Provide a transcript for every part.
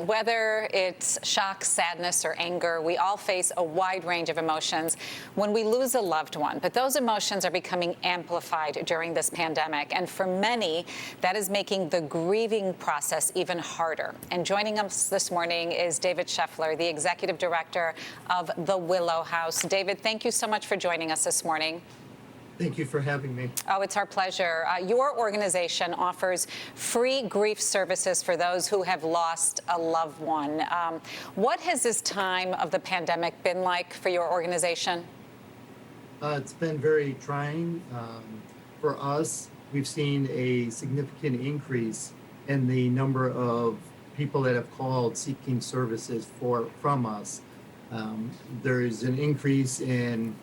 Whether it's shock, sadness, or anger, we all face a wide range of emotions when we lose a loved one. But those emotions are becoming amplified during this pandemic. And for many, that is making the grieving process even harder. And joining us this morning is David Scheffler, the Executive Director of the Willow House. David, thank you so much for joining us this morning. Thank you for having me. Oh, it's our pleasure. Your organization offers free grief services for those who have lost a loved one. What has this time of the pandemic been like for your organization? It's been very trying. For us, we've seen a significant increase in the number of people that have called seeking services from us. There is an increase in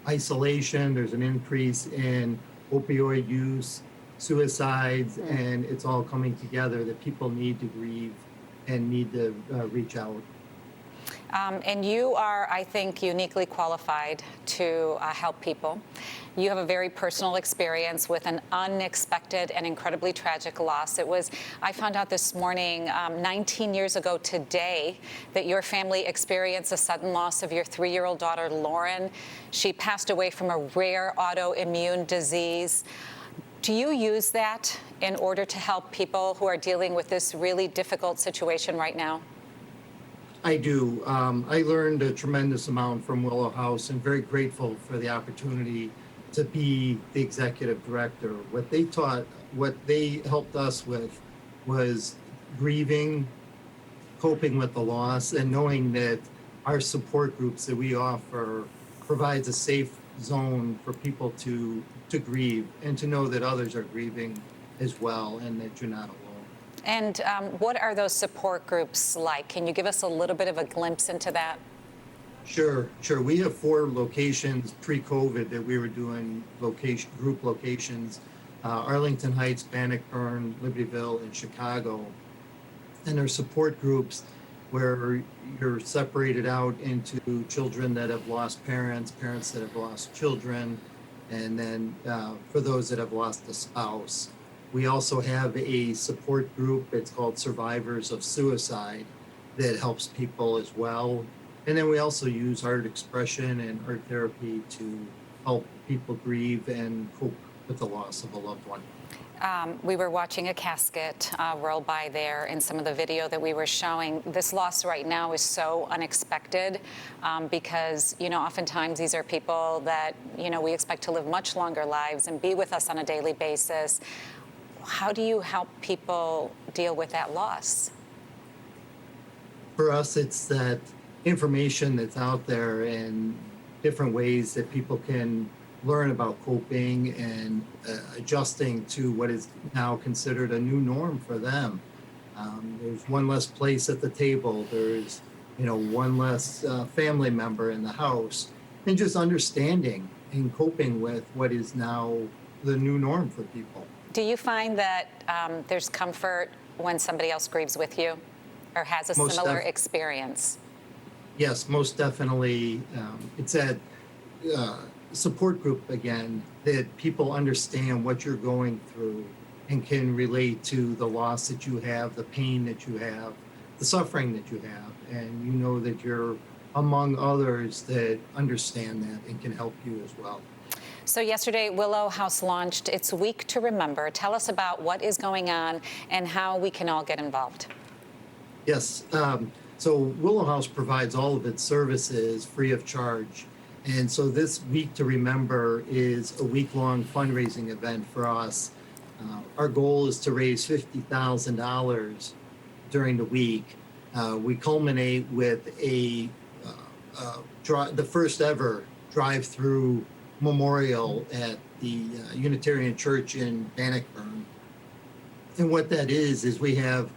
isolation, there's an increase in opioid use, suicides, and it's all coming together that people need to grieve and need to reach out. And you are, I think, uniquely qualified to help people. You have a very personal experience with an unexpected and incredibly tragic loss. I found out this morning, 19 years ago today, that your family experienced a sudden loss of your 3-year-old daughter, Lauren. She passed away from a rare autoimmune disease. Do you use that in order to help people who are dealing with this really difficult situation right now? I do. I learned a tremendous amount from Willow House and very grateful for the opportunity to be the executive director. What they helped us with was grieving, coping with the loss, and knowing that our support groups that we offer provides a safe zone for people to grieve and to know that others are grieving as well and that you're not alone. And what are those support groups like? Can you give us a little bit of a glimpse into that? Sure. We have 4 locations pre-COVID that we were doing group locations, Arlington Heights, Bannockburn, Libertyville, and Chicago. And they're support groups where you're separated out into children that have lost parents, parents that have lost children, and then for those that have lost a spouse. We also have a support group, it's called Survivors of Suicide, that helps people as well. And then we also use art expression and art therapy to help people grieve and cope with the loss of a loved one. We were watching a casket roll by there in some of the video that we were showing. This loss right now is so unexpected because, oftentimes these are people that, we expect to live much longer lives and be with us on a daily basis. How do you help people deal with that loss? For us, it's that information that's out there and different ways that people can learn about coping and adjusting to what is now considered a new norm for them. There's one less place at the table. There's, one less family member in the house, and just understanding and coping with what is now the new norm for people. Do you find that there's comfort when somebody else grieves with you or has a similar experience? Yes, most definitely. It's that support group, again, that people understand what you're going through and can relate to the loss that you have, the pain that you have, the suffering that you have. And you know that you're among others that understand that and can help you as well. So yesterday, Willow House launched its Week to Remember. Tell us about what is going on and how we can all get involved. Yes. So Willow House provides all of its services free of charge. And so this Week to Remember is a week-long fundraising event for us. Our goal is to raise $50,000 during the week. We culminate with the first ever drive-through memorial at the Unitarian Church in Bannockburn. And what that is we have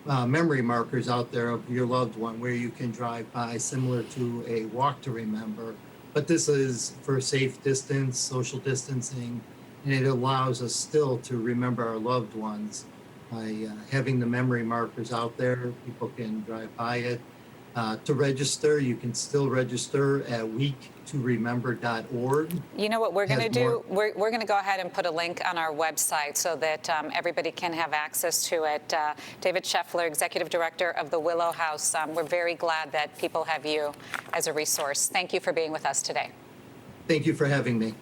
memory markers out there of your loved one where you can drive by, similar to a walk to remember. But this is for safe distance, social distancing, and it allows us still to remember our loved ones by having the memory markers out there. People can drive by it. To register, you can still register at weektoremember.org. You know what we're going to Has do? We're going to go ahead and put a link on our website so that everybody can have access to it. David Scheffler, Executive Director of the Willow House. We're very glad that people have you as a resource. Thank you for being with us today. Thank you for having me.